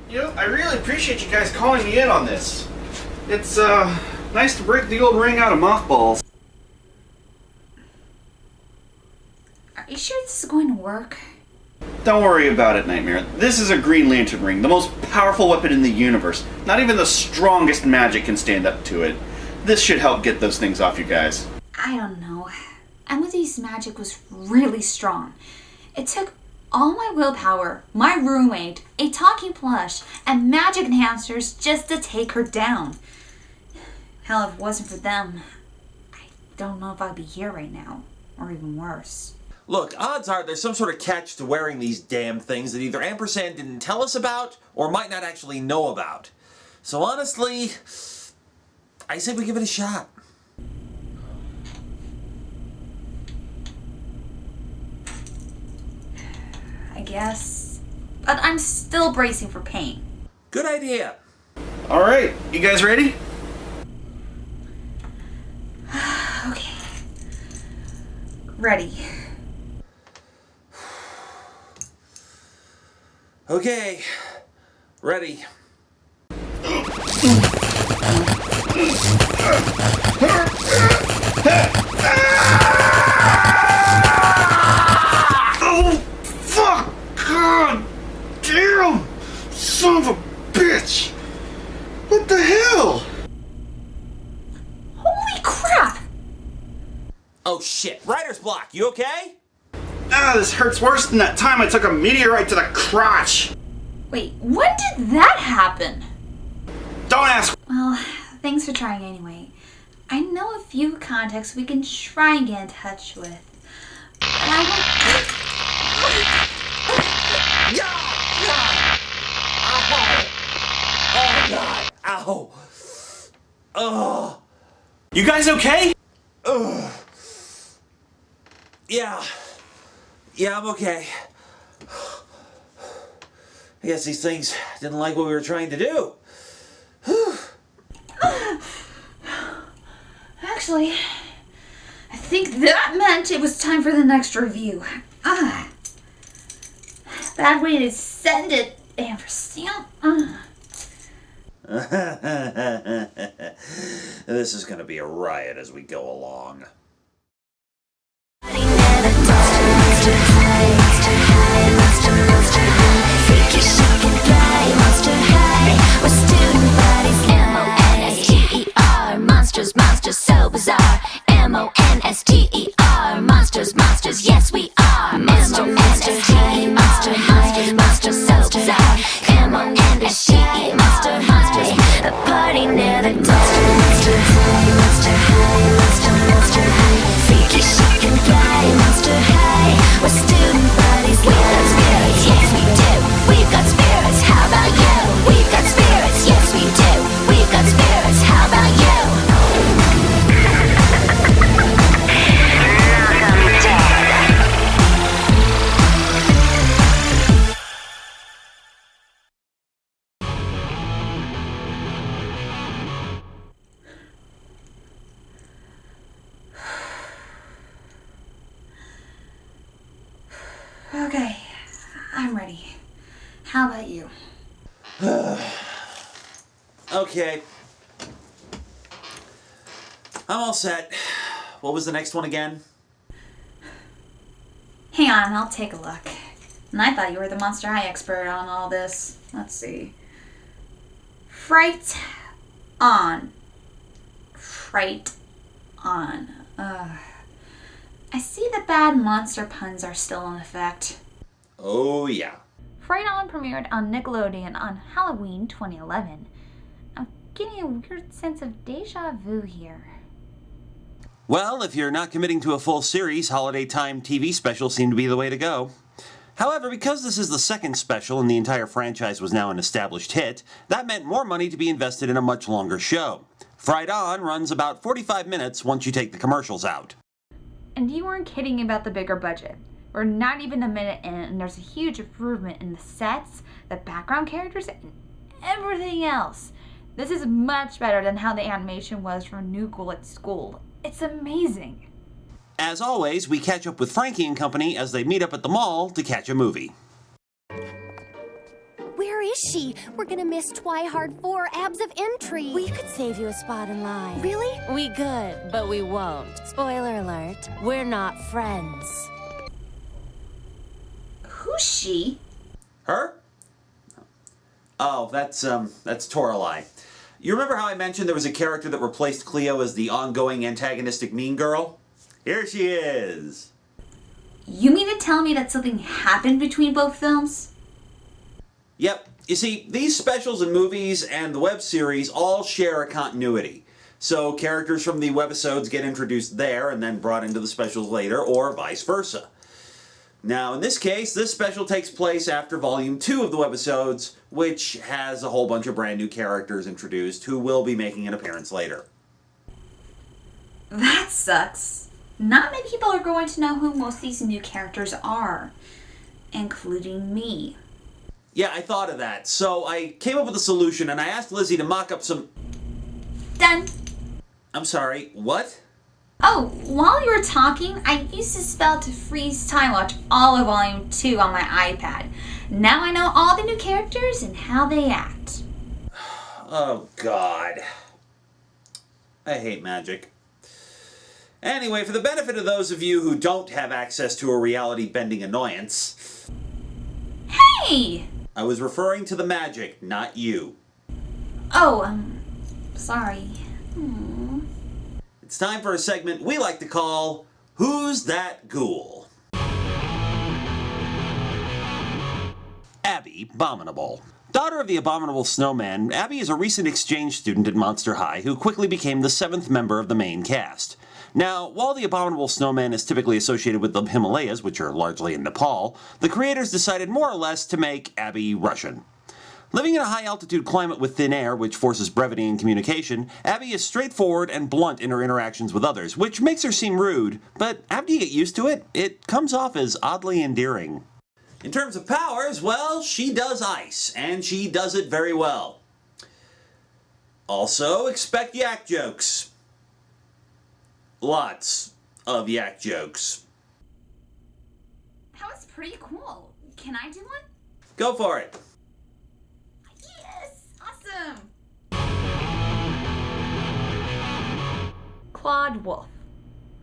You know, I really appreciate you guys calling me in on this. It's, nice to break the old ring out of mothballs. Are you sure this is going to work? Don't worry about it, Nightmare. This is a Green Lantern ring, the most powerful weapon in the universe. Not even the strongest magic can stand up to it. This should help get those things off you guys. I don't know. Emily's magic was really strong. It took all my willpower, my roommate, a talking plush, and magic enhancers just to take her down. Hell, if it wasn't for them, I don't know if I'd be here right now, or even worse. Look, odds are there's some sort of catch to wearing these damn things that either Ampersand didn't tell us about, or might not actually know about. So honestly, I say we give it a shot. I guess. But I'm still bracing for pain. Good idea. Alright, you guys ready? Okay. Ready. Okay. Ready. Oh, fuck! God damn! Son of a bitch! What the hell? Holy crap! Oh shit, writer's block, you okay? Ah, this hurts worse than that time I took a meteorite to the crotch! Wait, when did that happen? Don't ask! Well, thanks for trying anyway. I know a few contacts we can try and get in touch with. But I Ow! Ugh! You guys okay? Ugh! Yeah, I'm okay. I guess these things didn't like what we were trying to do. Actually, I think that meant it was time for the next review. Bad way to send it, Ampersand. This is gonna be a riot as we go along. Monsters, monsters, so bizarre. M-O-N-S-T-E-R. Monsters, monsters, yes we are. M-O-N-S-T-E-R. Monster high, monsters, so bizarre. M-O-N-S-T-E-R. Monster high, the party never dies. Monster high, monster high, monster, monster high. Freaky chic and fly, monster high. We're student bodies, we got spirits, yes we do. We've got spirits, how about you? We've got spirits, yes we do. We've got spirits, how about you? Okay, I'm ready. How about you? Okay. I'm all set. What was the next one again? Hang on, I'll take a look. And I thought you were the Monster High expert on all this. Let's see. Fright on. Fright on. I see the bad monster puns are still in effect. Oh yeah. Fright On premiered on Nickelodeon on Halloween 2011. I'm getting a weird sense of deja vu here. Well, if you're not committing to a full series, holiday time TV specials seem to be the way to go. However, because this is the second special and the entire franchise was now an established hit, that meant more money to be invested in a much longer show. Fright On runs about 45 minutes once you take the commercials out. And you weren't kidding about the bigger budget. We're not even a minute in, and there's a huge improvement in the sets, the background characters, and everything else. This is much better than how the animation was from New Ghoul at School. It's amazing. As always, we catch up with Frankie and company as they meet up at the mall to catch a movie. Where is she? We're gonna miss Twihard 4 Abs of Entry. We could save you a spot in line. Really? We could, but we won't. Spoiler alert, we're not friends. Who's she? Her? Oh, that's Toralei. You remember how I mentioned there was a character that replaced Cleo as the ongoing antagonistic mean girl? Here she is. You mean to tell me that something happened between both films? Yep. You see, these specials and movies and the web series all share a continuity. So characters from the webisodes get introduced there and then brought into the specials later, or vice versa. Now, in this case, this special takes place after Volume 2 of the webisodes, which has a whole bunch of brand new characters introduced who will be making an appearance later. That sucks. Not many people are going to know who most of these new characters are, including me. Yeah, I thought of that. So I came up with a solution and I asked Lizzie to mock up some... Done. I'm sorry, what? Oh, while you were talking, I used the spell to freeze time watch all of Volume 2 on my iPad. Now I know all the new characters and how they act. Oh, God. I hate magic. Anyway, for the benefit of those of you who don't have access to a reality-bending annoyance... Hey! I was referring to the magic, not you. Oh, sorry. It's time for a segment we like to call, Who's That Ghoul? Abby Abominable. Daughter of the Abominable Snowman, Abby is a recent exchange student at Monster High who quickly became the 7th member of the main cast. Now, while the Abominable Snowman is typically associated with the Himalayas, which are largely in Nepal, the creators decided more or less to make Abby Russian. Living in a high-altitude climate with thin air, which forces brevity in communication, Abby is straightforward and blunt in her interactions with others, which makes her seem rude, but after you get used to it, it comes off as oddly endearing. In terms of powers, well, she does ice, and she does it very well. Also, expect yak jokes. Lots of yak jokes. That was pretty cool. Can I do one? Go for it. Yes! Awesome! Claude Wolf.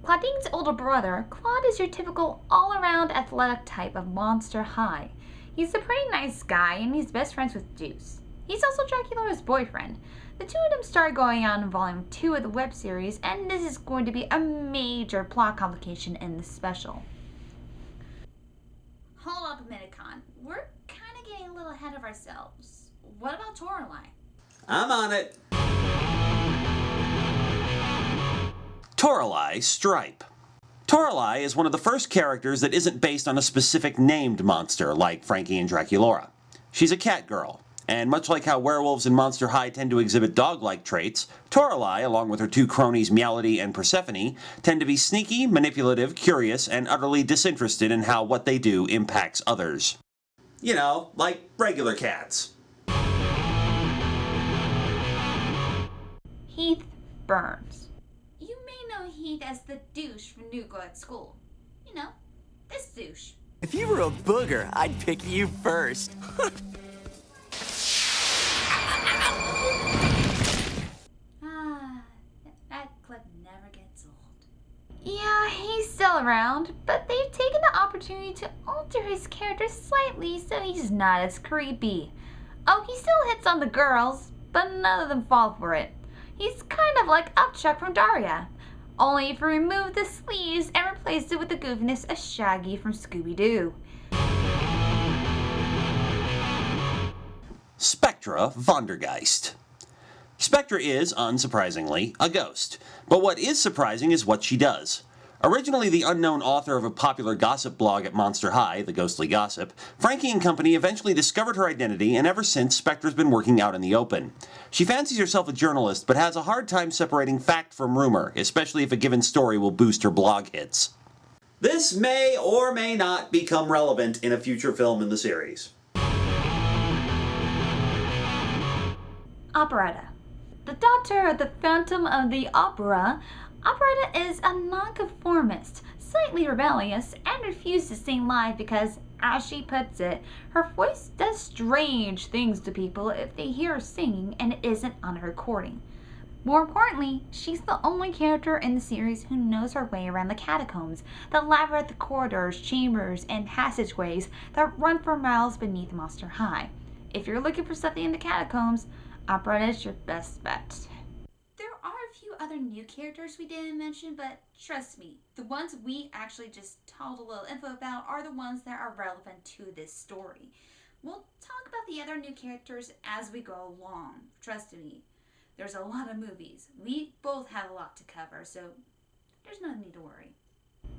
Claudine's older brother, Claude is your typical all-around athletic type of Monster High. He's a pretty nice guy and he's best friends with Deuce. He's also Dracula's boyfriend. The two of them start going on in Volume 2 of the web series, and this is going to be a major plot complication in the special. Hold up a minute, Khan. We're kind of getting a little ahead of ourselves. What about Toralei? I'm on it. Toralei Stripe. Toralei is one of the first characters that isn't based on a specific named monster like Frankie and Draculaura. She's a cat girl, and much like how werewolves in Monster High tend to exhibit dog-like traits, Toralei, along with her two cronies Meowity and Persephone, tend to be sneaky, manipulative, curious, and utterly disinterested in how what they do impacts others. You know, like regular cats. Heath Burns. You may know Heath as the douche from New Girl at School. You know, this douche. If you were a booger, I'd pick you first. That clip never gets old. Yeah, he's still around, but they've taken the opportunity to alter his character slightly so he's not as creepy. Oh, he still hits on the girls, but none of them fall for it. He's kind of like Upchuck from Daria, only if you remove the sleeves and replace it with the goofiness of Shaggy from Scooby-Doo. Spectra Vondergeist. Spectra is, unsurprisingly, a ghost. But what is surprising is what she does. Originally the unknown author of a popular gossip blog at Monster High, The Ghostly Gossip, Frankie and company eventually discovered her identity, and ever since, Spectra's been working out in the open. She fancies herself a journalist, but has a hard time separating fact from rumor, especially if a given story will boost her blog hits. This may or may not become relevant in a future film in the series. Operetta. The daughter of the Phantom of the Opera, Operetta is a nonconformist, slightly rebellious, and refuses to sing live because As she puts it, her voice does strange things to people if they hear her singing and it isn't on a recording. More importantly, she's the only character in the series who knows her way around the catacombs, the labyrinth corridors, chambers, and passageways that run for miles beneath Monster High. If you're looking for something in the catacombs, Upright is your best bet. There are a few other new characters we didn't mention, but trust me, the ones we actually just told a little info about are the ones that are relevant to this story. We'll talk about the other new characters as we go along. Trust me, there's a lot of movies. We both have a lot to cover, so there's no need to worry.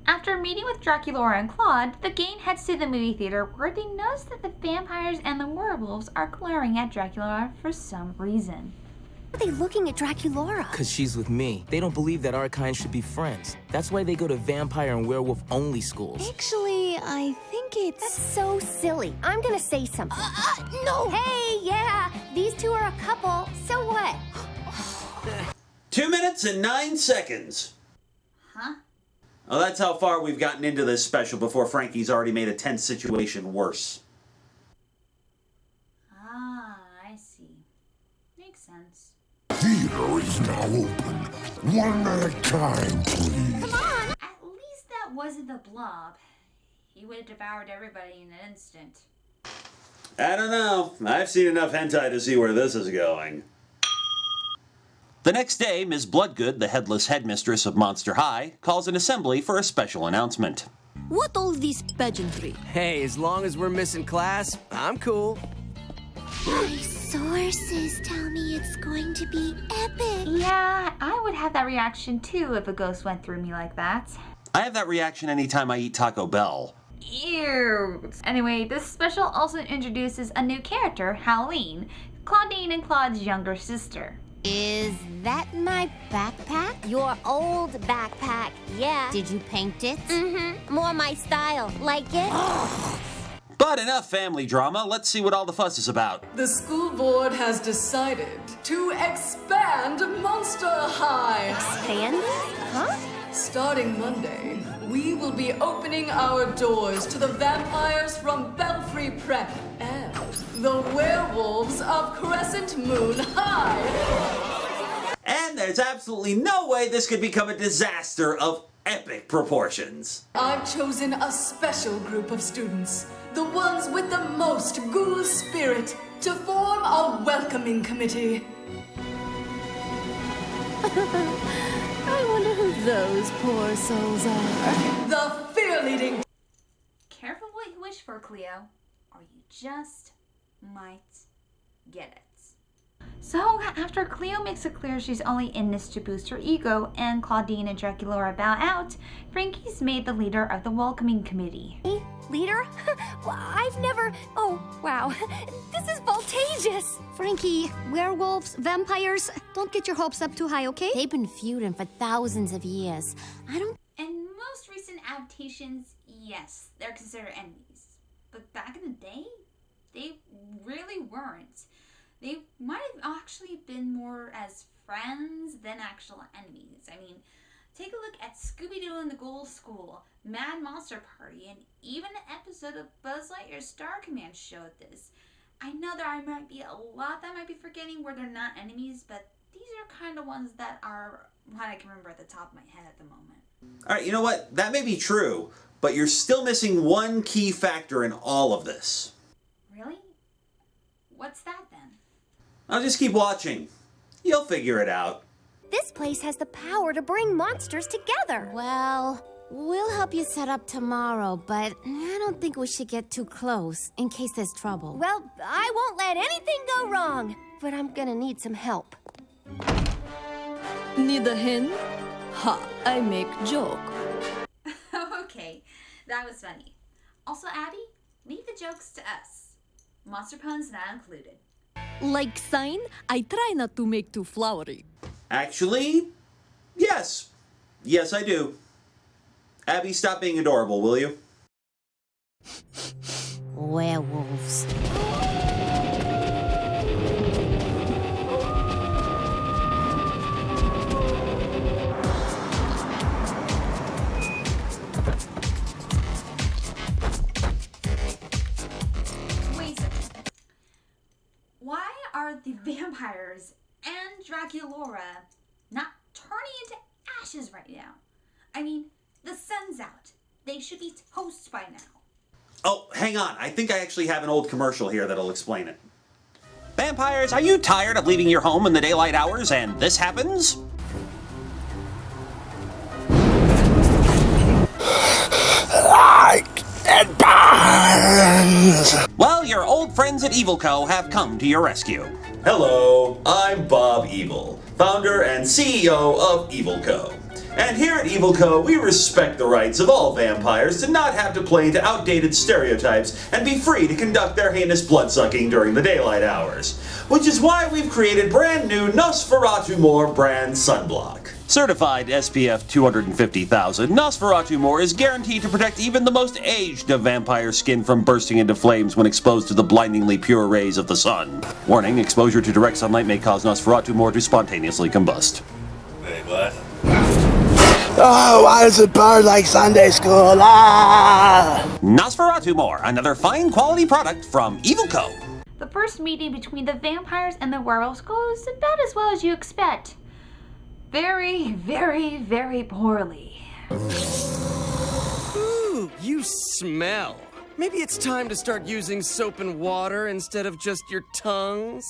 After meeting with Draculaura and Claude, the gang heads to the movie theater where they notice that the vampires and the werewolves are glaring at Draculaura for some reason. Why are they looking at Draculaura? Because she's with me. They don't believe that our kind should be friends. That's why they go to vampire and werewolf only schools. Actually, I think it's... That's so silly. I'm gonna say something. No! Hey, yeah, these two are a couple, so what? 2 minutes and 9 seconds. Huh? Well, that's how far we've gotten into this special before Frankie's already made a tense situation worse. Ah, I see. Makes sense. Theater is now open. One at a time, please. Come on! At least that wasn't the blob. He would have devoured everybody in an instant. I don't know. I've seen enough hentai to see where this is going. The next day, Ms. Bloodgood, the headless headmistress of Monster High, calls an assembly for a special announcement. What all this pageantry? Hey, as long as we're missing class, I'm cool. My sources tell me it's going to be epic. Yeah, I would have that reaction too if a ghost went through me like that. I have that reaction anytime I eat Taco Bell. Ew. Anyway, this special also introduces a new character, Halloween, Claudine and Claude's younger sister. Is that my backpack? Your old backpack, yeah. Did you paint it? Mm-hmm. More my style. Like it? But enough family drama, let's see what all the fuss is about. The school board has decided to expand Monster High. Expanded? Huh? Starting Monday, we will be opening our doors to the vampires from Belfry Prep and the werewolves of Crescent Moon High. And there's absolutely no way this could become a disaster of epic proportions. I've chosen a special group of students, the ones with the most ghoul spirit, to form a welcoming committee. I wonder who those poor souls are. The fear-leading... Careful what you wish for, Cleo, or you just might get it. So, after Cleo makes it clear she's only in this to boost her ego, and Claudine and Draculaura bow out, Frankie's made the leader of the welcoming committee. Me? Leader? Well, I've never... Oh, wow. This is voltageous. Frankie, werewolves, vampires, don't get your hopes up too high, okay? They've been feuding for thousands of years. I don't... In most recent adaptations, yes, they're considered enemies. But back in the day, they really weren't. They might have actually been more as friends than actual enemies. I mean, take a look at Scooby-Doo and the Ghoul School, Mad Monster Party, and even an episode of Buzz Lightyear's Star Command showed this. I know there might be a lot that I might be forgetting where they're not enemies, but these are kind of ones that are what I can remember at the top of my head at the moment. Alright, you know what? That may be true, but you're still missing one key factor in all of this. Really? What's that then? I'll just keep watching. You'll figure it out. This place has the power to bring monsters together. Well, we'll help you set up tomorrow, but I don't think we should get too close in case there's trouble. Well, I won't let anything go wrong, but I'm gonna need some help. Need a hint? Ha, I make joke. Okay, that was funny. Also, Abby, leave the jokes to us. Monster puns not included. Like sign, I try not to make too flowery. Actually, yes. Yes, I do. Abby, stop being adorable, will you? Werewolves. are the vampires and Draculaura not turning into ashes right now? I mean, the sun's out. They should be toast by now. Oh, hang on. I think I actually have an old commercial here that'll explain it. Vampires, are you tired of leaving your home in the daylight hours and this happens? It burns! Well, your old friends at Evil Co. have come to your rescue. Hello, I'm Bob Evil, founder and CEO of Evil Co. And here at Evil Co., we respect the rights of all vampires to not have to play into outdated stereotypes and be free to conduct their heinous bloodsucking during the daylight hours. Which is why we've created brand new Nosferatu More brand sunblock. Certified SPF 250,000, Nosferatu More is guaranteed to protect even the most aged of vampire skin from bursting into flames when exposed to the blindingly pure rays of the sun. Warning, exposure to direct sunlight may cause Nosferatu More to spontaneously combust. Wait, what? Oh, why does it burn like Sunday school? Ah! Nosferatu More, another fine quality product from Evil Co. The first meeting between the vampires and the werewolves goes about as well as you expect. Very, very, very poorly. Ooh, you smell. Maybe it's time to start using soap and water instead of just your tongues.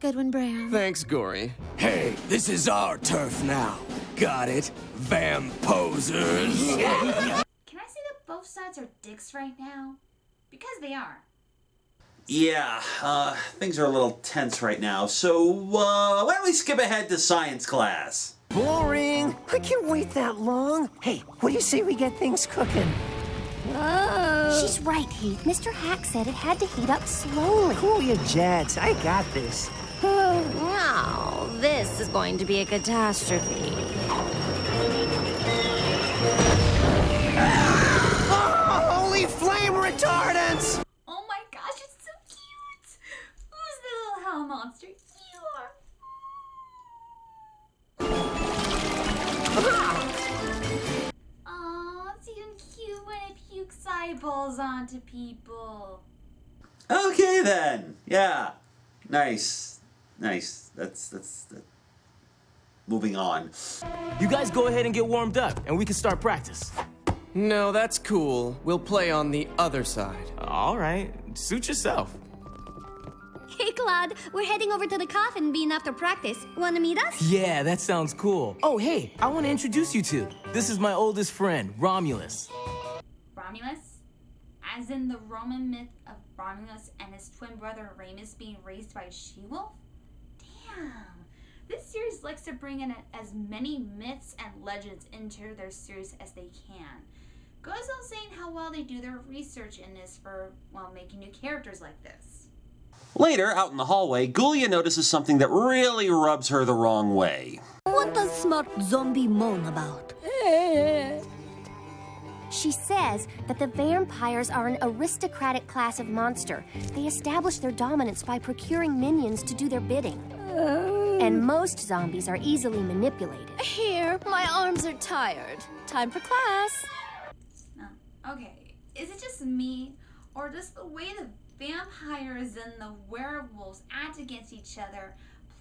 Good one, Bram. Thanks, Gory. Hey, this is our turf now. Got it? Vamposers. Can I say that both sides are dicks right now? Because they are. Yeah, things are a little tense right now, so, why don't we skip ahead to science class? Boring! I can't wait that long. Hey, what do you say we get things cooking? She's right, Heath. Mr. Hack said it had to heat up slowly. Cool your jets. I got this. Wow, this is going to be a catastrophe. Oh, holy flame retardants! Oh my gosh, it's so cute! Who's the little hell monster? You are. Aw, it's even cute when it pukes eyeballs onto people. Okay then, yeah. Nice. That's moving on. You guys go ahead and get warmed up, and we can start practice. No, that's cool. We'll play on the other side. All right, suit yourself. Hey, Claude, we're heading over to the coffin bean after practice. Wanna meet us? Yeah, that sounds cool. Oh, hey, I want to introduce you to. This is my oldest friend, Romulus. Romulus? As in the Roman myth of Romulus and his twin brother Remus being raised by a she-wolf? Damn. This series likes to bring in as many myths and legends into their series as they can. Goes without saying how well they do their research in this for, well, making new characters like this. Later, out in the hallway, Gulia notices something that really rubs her the wrong way. What does smart zombie moan about? She says that the vampires are an aristocratic class of monster. They establish their dominance by procuring minions to do their bidding. And most zombies are easily manipulated. Here, my arms are tired. Time for class. Okay, is it just me, or does the way the vampires and the werewolves act against each other,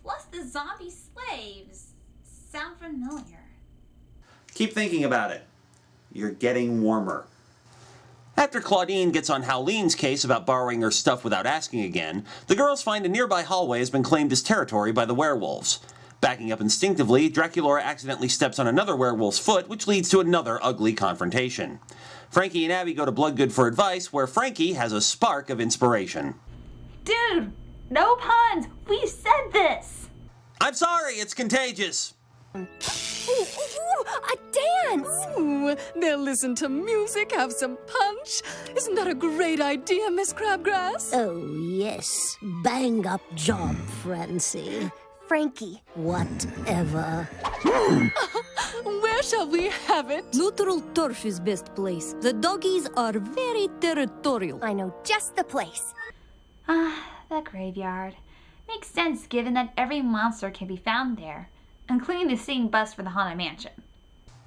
plus the zombie slaves, sound familiar? Keep thinking about it. You're getting warmer. After Claudine gets on Howlene's case about borrowing her stuff without asking again, the girls find a nearby hallway has been claimed as territory by the werewolves. Backing up instinctively, Draculaura accidentally steps on another werewolf's foot, which leads to another ugly confrontation. Frankie and Abby go to Bloodgood for advice, where Frankie has a spark of inspiration. Dude, no puns! We said this! I'm sorry, it's contagious! A dance! Ooh, they'll listen to music, have some punch. Isn't that a great idea, Miss Crabgrass? Oh, yes. Bang up job, Francie. Frankie. Whatever. Where shall we have it? Neutral turf is best place. The doggies are very territorial. I know just the place. The graveyard. Makes sense given that every monster can be found there, including the same bus for the Haunted Mansion.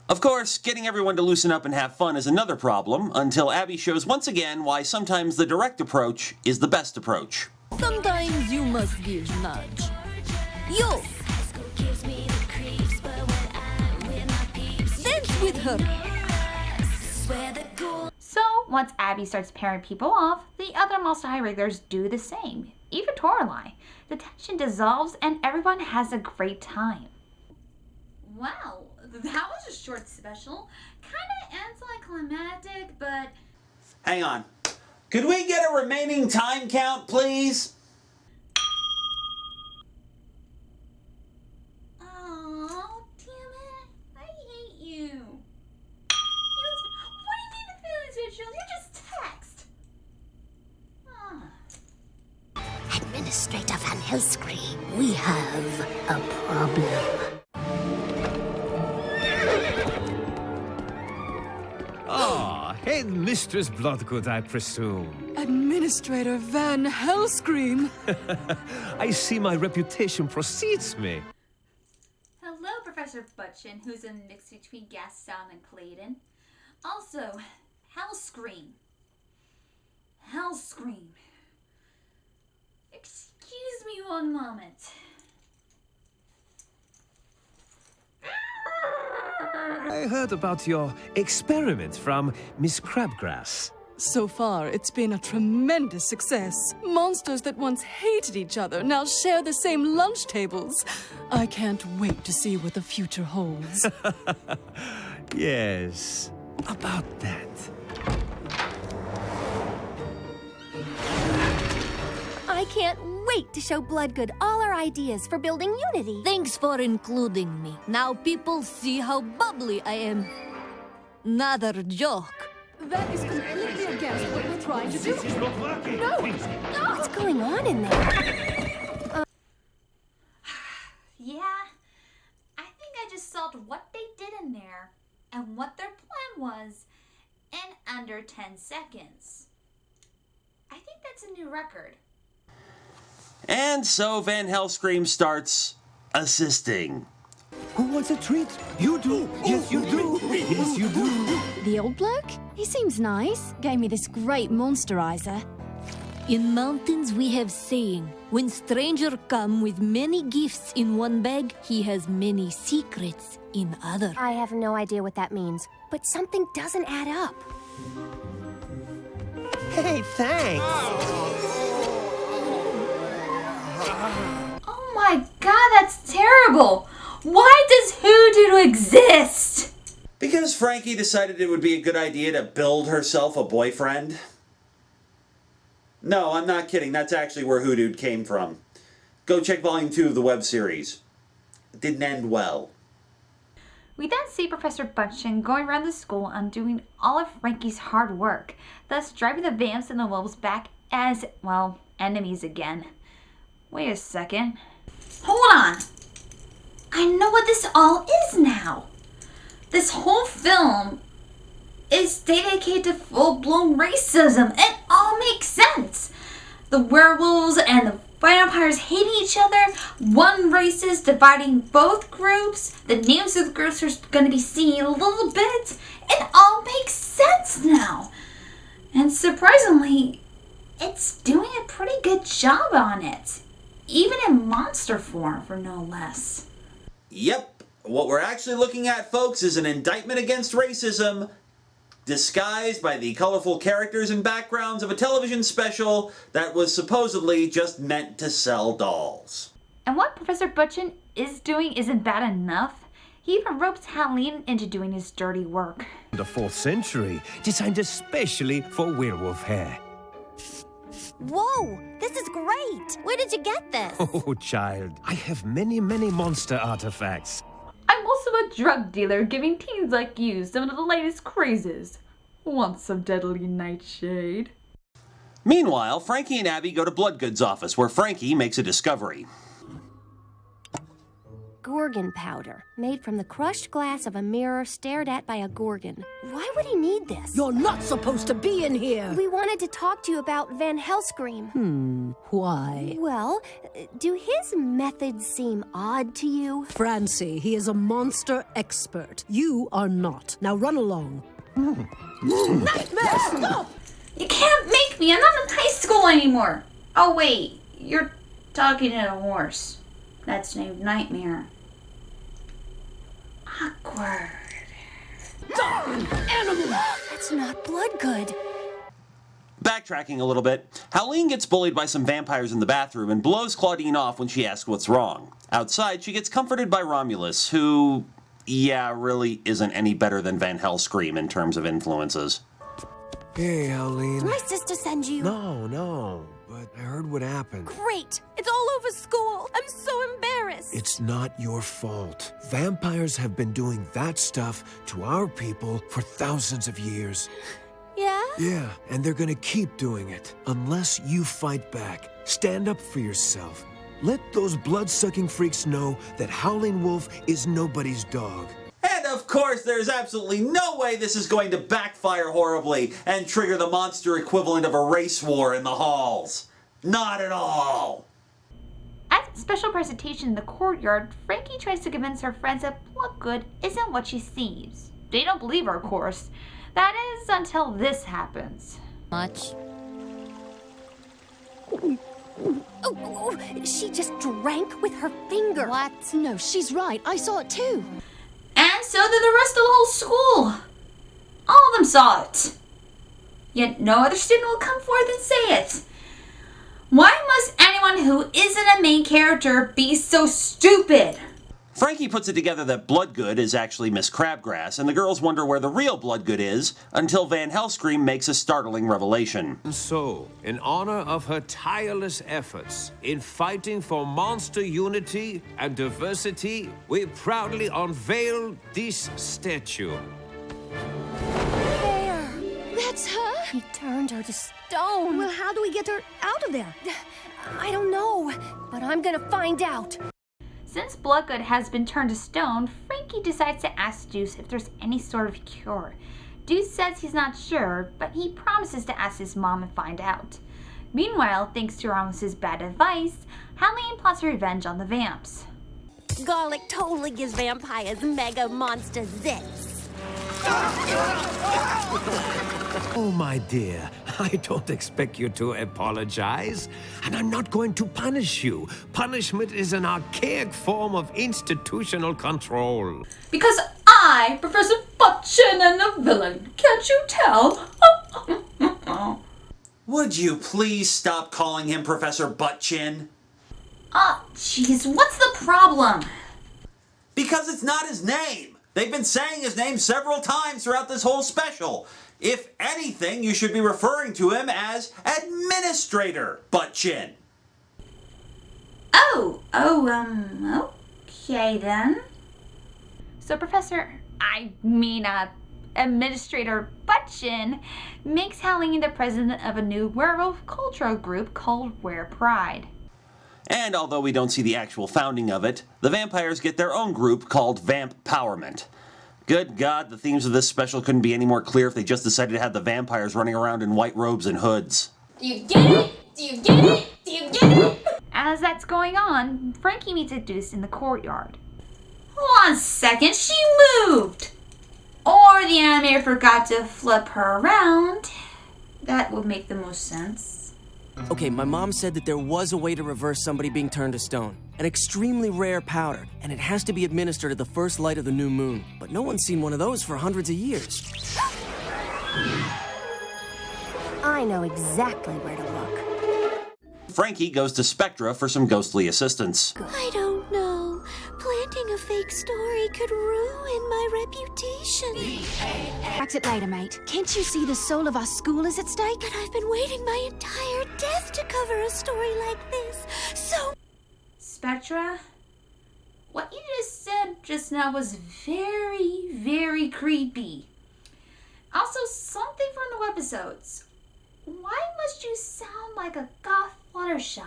Of course, getting everyone to loosen up and have fun is another problem, until Abby shows once again why sometimes the direct approach is the best approach. Sometimes you must give nudge. Yo! Dance with her! So, once Abby starts pairing people off, the other Monster High regulars do the same. Even Toralei. The tension dissolves and everyone has a great time. Wow, that was a short special. Kinda anticlimactic, but... Hang on. Could we get a remaining time count, please? Oh, damn it. I hate you. What do you mean the feelings ritual? You just text. Administrator Van Helscreen, we have a problem. Head Mistress Bloodgood, I presume. Administrator Van Helscream. I see my reputation precedes me. Hello, Professor Butchin, who's a mix between Gaston and Clayton. Also, Hellscream. Hellscream. Excuse me one moment. I heard about your experiment from Miss Crabgrass. So far, it's been a tremendous success. Monsters that once hated each other now share the same lunch tables. I can't wait to see what the future holds. Yes, about that. I can't wait to show Bloodgood all our ideas for building unity. Thanks for including me. Now people see how bubbly I am. Another joke. That is completely against what we're trying to do. This is not working. No! What's going on in there? Yeah, I think I just solved what they did in there and what their plan was in under 10 seconds. I think that's a new record. And so Van Helscream starts assisting. Who wants a treat? You do. Yes, you do. Yes, you do. The old bloke? He seems nice. Gave me this great monsterizer. In mountains we have saying, when stranger come with many gifts in one bag, he has many secrets in other. I have no idea what that means, but something doesn't add up. Hey, thanks. Oh my god, that's terrible! Why does Hoodoo exist? Because Frankie decided it would be a good idea to build herself a boyfriend. No, I'm not kidding. That's actually where Hoodoo came from. Go check Volume 2 of the web series. It didn't end well. We then see Professor Butchin going around the school undoing all of Frankie's hard work, thus driving the vamps and the wolves back as, well, enemies again. Wait a second. Hold on! I know what this all is now! This whole film is dedicated to full-blown racism. It all makes sense! The werewolves and the vampires hating each other, one race is dividing both groups, the names of the groups are going to be seen a little bit. It all makes sense now! And surprisingly, it's doing a pretty good job on it. Even in monster form, for no less. Yep. What we're actually looking at, folks, is an indictment against racism disguised by the colorful characters and backgrounds of a television special that was supposedly just meant to sell dolls. And what Professor Butchin is doing isn't bad enough. He even ropes Halloween into doing his dirty work. The 4th century, designed especially for werewolf hair. Whoa! This is great! Where did you get this? Oh, child, I have many, many monster artifacts. I'm also a drug dealer giving teens like you some of the latest crazes. Want some deadly nightshade? Meanwhile, Frankie and Abby go to Bloodgood's office, where Frankie makes a discovery. Gorgon powder, made from the crushed glass of a mirror stared at by a Gorgon. Why would he need this? You're not supposed to be in here! We wanted to talk to you about Van Helscream. Why? Well, do his methods seem odd to you? Francie, he is a monster expert. You are not. Now run along. Nightmare, stop! You can't make me! I'm not in high school anymore! Oh wait, you're talking to a horse. That's named Nightmare. Awkward. Animal! That's not Bloodgood. Backtracking a little bit, Howleen gets bullied by some vampires in the bathroom and blows Claudine off when she asks what's wrong. Outside, she gets comforted by Romulus, who, yeah, really isn't any better than Van Helscream in terms of influences. Hey, Howleen. Did my sister send you? No, but I heard what happened. Great! It's all over school! I'm so embarrassed! It's not your fault. Vampires have been doing that stuff to our people for thousands of years. Yeah? Yeah, and they're gonna keep doing it, unless you fight back. Stand up for yourself. Let those blood-sucking freaks know that Howling Wolf is nobody's dog. And of course, there's absolutely no way this is going to backfire horribly and trigger the monster equivalent of a race war in the halls. Not at all! At a special presentation in the courtyard, Frankie tries to convince her friends that Bloodgood isn't what she seems. They don't believe her, of course. That is, until this happens. Much. Oh, she just drank with her finger. What? No, she's right. I saw it too. And so did the rest of the whole school. All of them saw it. Yet no other student will come forth and say it. Why must anyone who isn't a main character be so stupid? Frankie puts it together that Bloodgood is actually Miss Crabgrass, and the girls wonder where the real Bloodgood is, until Van Helscream makes a startling revelation. So, in honor of her tireless efforts in fighting for monster unity and diversity, we proudly unveil this statue. There! That's her? He turned her to stone. Well, how do we get her out of there? I don't know, but I'm gonna find out. Since Bloodgood has been turned to stone, Frankie decides to ask Deuce if there's any sort of cure. Deuce says he's not sure, but he promises to ask his mom and find out. Meanwhile, thanks to Ramos' bad advice, Howleen plots revenge on the vamps. Garlic totally gives vampires mega monster zits. Oh, my dear, I don't expect you to apologize. And I'm not going to punish you. Punishment is an archaic form of institutional control. Because I, Professor Buttchin, am the villain. Can't you tell? Would you please stop calling him Professor Buttchin? Jeez, what's the problem? Because it's not his name. They've been saying his name several times throughout this whole special. If anything, you should be referring to him as Administrator Buttchin. Okay then. So Administrator Buttchin makes Howleen the president of a new werewolf cultural group called Were Pride. And although we don't see the actual founding of it, the vampires get their own group called Vamp-Powerment. Good God, the themes of this special couldn't be any more clear if they just decided to have the vampires running around in white robes and hoods. Do you get it? Do you get it? Do you get it? As that's going on, Frankie meets a Deuce in the courtyard. 1 second, she moved! Or the animator forgot to flip her around. That would make the most sense. Okay, my mom said that there was a way to reverse somebody being turned to stone. An extremely rare powder, and it has to be administered at the first light of the new moon. But no one's seen one of those for hundreds of years. I know exactly where to look. Frankie goes to Spectra for some ghostly assistance. I don't know. Planting a fake story could ruin my reputation. Back it later, mate. Can't you see the soul of our school is at stake? But I've been waiting my entire death to cover a story like this. So... Spectra, what you just said just now was very, very creepy. Also, something from the webisodes. Why must you sound like a goth Fluttershy?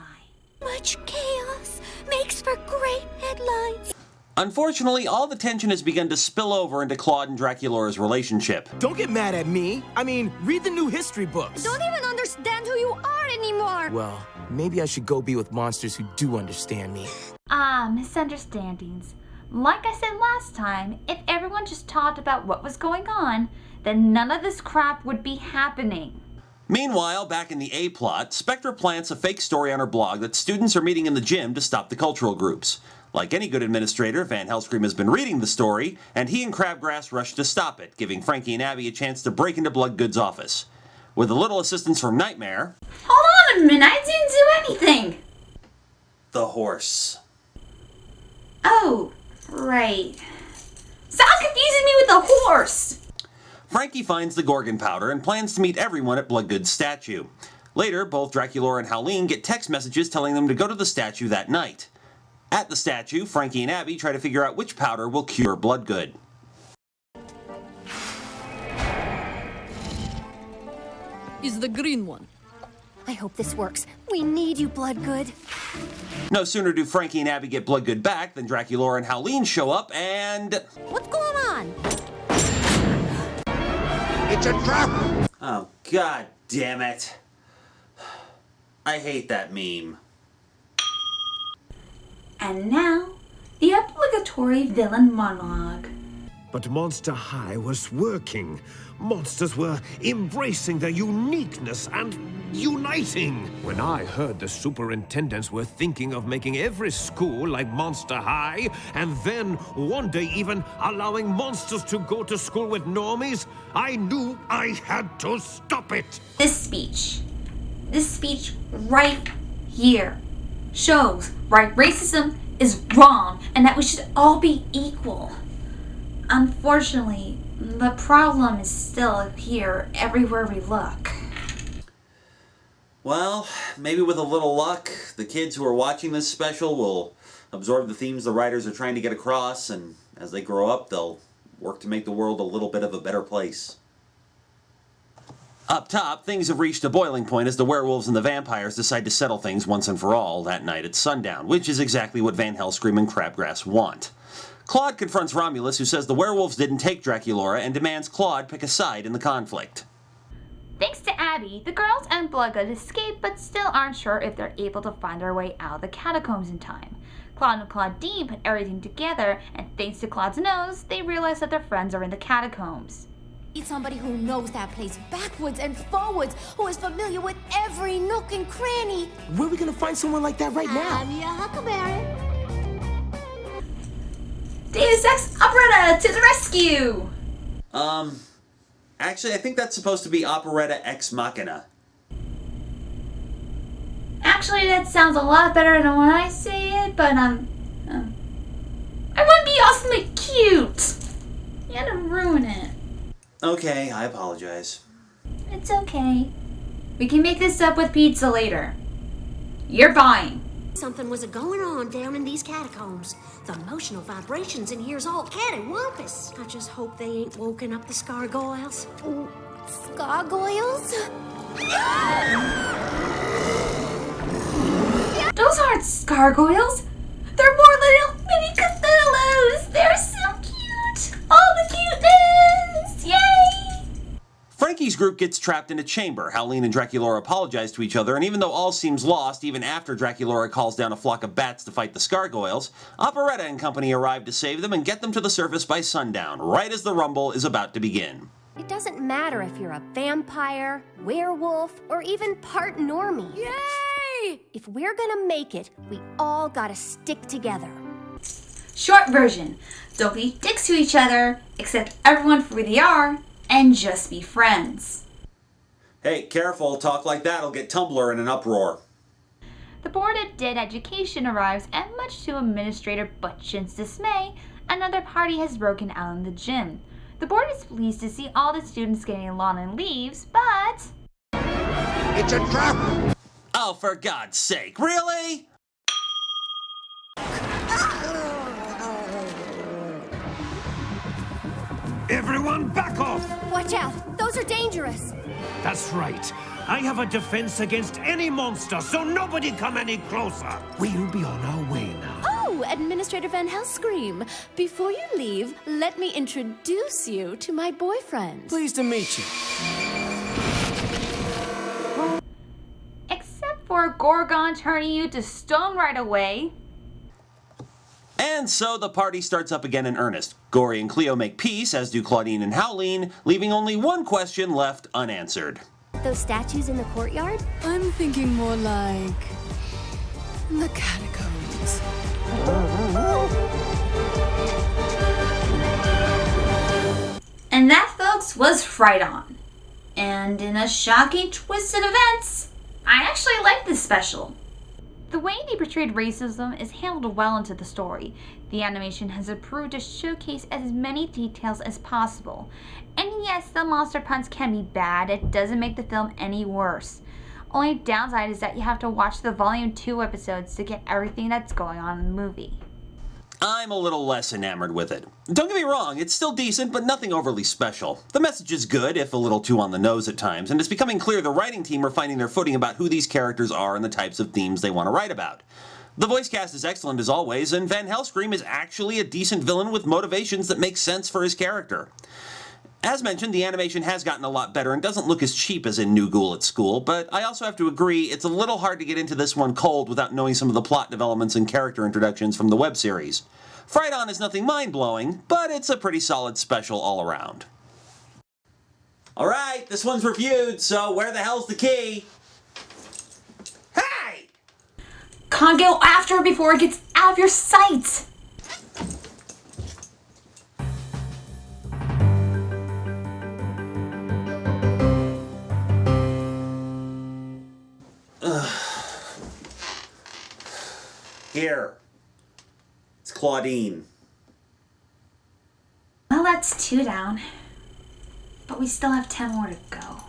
Much chaos makes for great headlines. Unfortunately, all the tension has begun to spill over into Claude and Draculaura's relationship. Don't get mad at me. I mean, read the new history books. Don't even understand who you are anymore. Well, maybe I should go be with monsters who do understand me. Misunderstandings. Like I said last time, if everyone just talked about what was going on, then none of this crap would be happening. Meanwhile, back in the A-plot, Spectra plants a fake story on her blog that students are meeting in the gym to stop the cultural groups. Like any good administrator, Van Helscream has been reading the story, and he and Crabgrass rush to stop it, giving Frankie and Abby a chance to break into Bloodgood's office. With a little assistance from Nightmare... Hold on a minute, I didn't do anything! The horse. Oh, right. Stop confusing me with the horse! Frankie finds the Gorgon powder and plans to meet everyone at Bloodgood's statue. Later, both Draculaura and Howleen get text messages telling them to go to the statue that night. At the statue, Frankie and Abby try to figure out which powder will cure Bloodgood. Is the green one. I hope this works. We need you, Bloodgood. No sooner do Frankie and Abby get Bloodgood back than Draculaura and Howleen show up and... What's going on? It's a trap! Oh, god damn it. I hate that meme. And now, the obligatory villain monologue. But Monster High was working. Monsters were embracing their uniqueness and uniting. When I heard the superintendents were thinking of making every school like Monster High, and then one day even allowing monsters to go to school with normies, I knew I had to stop it. This speech right here shows why racism is wrong and that we should all be equal. Unfortunately, the problem is still here everywhere we look. Well, maybe with a little luck, the kids who are watching this special will absorb the themes the writers are trying to get across, and as they grow up, they'll work to make the world a little bit of a better place. Up top, things have reached a boiling point as the werewolves and the vampires decide to settle things once and for all that night at sundown, which is exactly what Van Helscream and Crabgrass want. Claude confronts Romulus, who says the werewolves didn't take Draculaura, and demands Claude pick a side in the conflict. Thanks to Abby, the girls and Bloodgood escape, but still aren't sure if they're able to find their way out of the catacombs in time. Claude and Claudine put everything together, and thanks to Claude's nose, they realize that their friends are in the catacombs. Need somebody who knows that place backwards and forwards, who is familiar with every nook and cranny. Where are we gonna find someone like that right now? I'm your Huckleberry. Deus Ex Operetta to the rescue! Actually, I think that's supposed to be Operetta Ex Machina. Actually, that sounds a lot better than when I say it, but, I want to be awesomely cute! You had to ruin it. Okay, I apologize. It's okay. We can make this up with pizza later. You're buying. Something was going on down in these catacombs. The emotional vibrations in here's all cattywampus. I just hope they ain't woken up the Scargoyles. Gargoyles? Those aren't gargoyles. They're more little mini Cthulhus. They're so cute. All the cuteness. Yay! Frankie's group gets trapped in a chamber. Howleen and Draculaura apologize to each other, and even though all seems lost, even after Draculaura calls down a flock of bats to fight the Scargoyles, Operetta and company arrive to save them and get them to the surface by sundown, right as the rumble is about to begin. It doesn't matter if you're a vampire, werewolf, or even part normie. Yay! If we're gonna make it, we all gotta stick together. Short version. Don't be dicks to each other, accept everyone for who they are, and just be friends. Hey, careful, talk like that'll get Tumblr in an uproar. The Board of Dead Education arrives, and much to Administrator Butchin's dismay, another party has broken out in the gym. The board is pleased to see all the students getting along and leaves, but... It's a trap! Oh, for God's sake, really? Everyone back off! Watch out! Those are dangerous! That's right. I have a defense against any monster, so nobody come any closer. We'll be on our way now. Oh! you, Administrator Van Helscream. Before you leave, let me introduce you to my boyfriend. Pleased to meet you. Except for Gorgon turning you to stone right away. And so the party starts up again in earnest. Gory and Cleo make peace, as do Claudine and Howleen, leaving only one question left unanswered. Those statues in the courtyard? I'm thinking more like the catacombs. And that, folks, was Fright On. And in a shocking twist of events, I actually like this special. The way they portrayed racism is handled well into the story. The animation has improved to showcase as many details as possible. And yes, the monster puns can be bad, it doesn't make the film any worse. Only downside is that you have to watch the Volume 2 episodes to get everything that's going on in the movie. I'm a little less enamored with it. Don't get me wrong, it's still decent, but nothing overly special. The message is good, if a little too on the nose at times, and it's becoming clear the writing team are finding their footing about who these characters are and the types of themes they want to write about. The voice cast is excellent as always, and Van Helscream is actually a decent villain with motivations that make sense for his character. As mentioned, the animation has gotten a lot better and doesn't look as cheap as in New Ghoul at School, but I also have to agree it's a little hard to get into this one cold without knowing some of the plot developments and character introductions from the web series. Fright On is nothing mind-blowing, but it's a pretty solid special all around. Alright, this one's reviewed, so where the hell's the key? Hey! Can't go after it before it gets out of your sight! Here. It's Claudine. Well, that's 2 down. But we still have 10 more to go.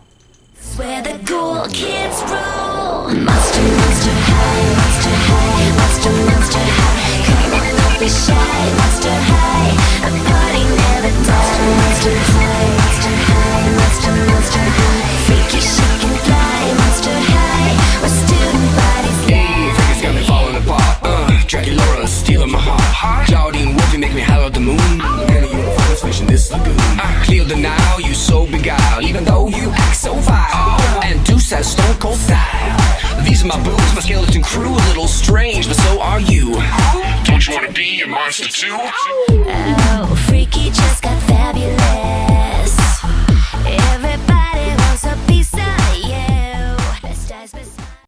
Where the ghoul kids rule. Monster, monster high, monster high, monster, monster high. Come on, don't be shy, monster high. The party never dies. Monster high, monster high, monster, monster high. Freaky, shake and fly, monster high. Where student bodies lie. Freaky's got me falling apart. Dracula stealing my heart. Claudine Wolfie make me holler at the moon. And you find fish in this lagoon. Clear the Nile, you so beguiled. Even though you act so vile. And Deuce has stone cold style. These are my boobs, my skeleton crew. A little strange, but so are you. Don't you wanna be a monster too? Oh, freak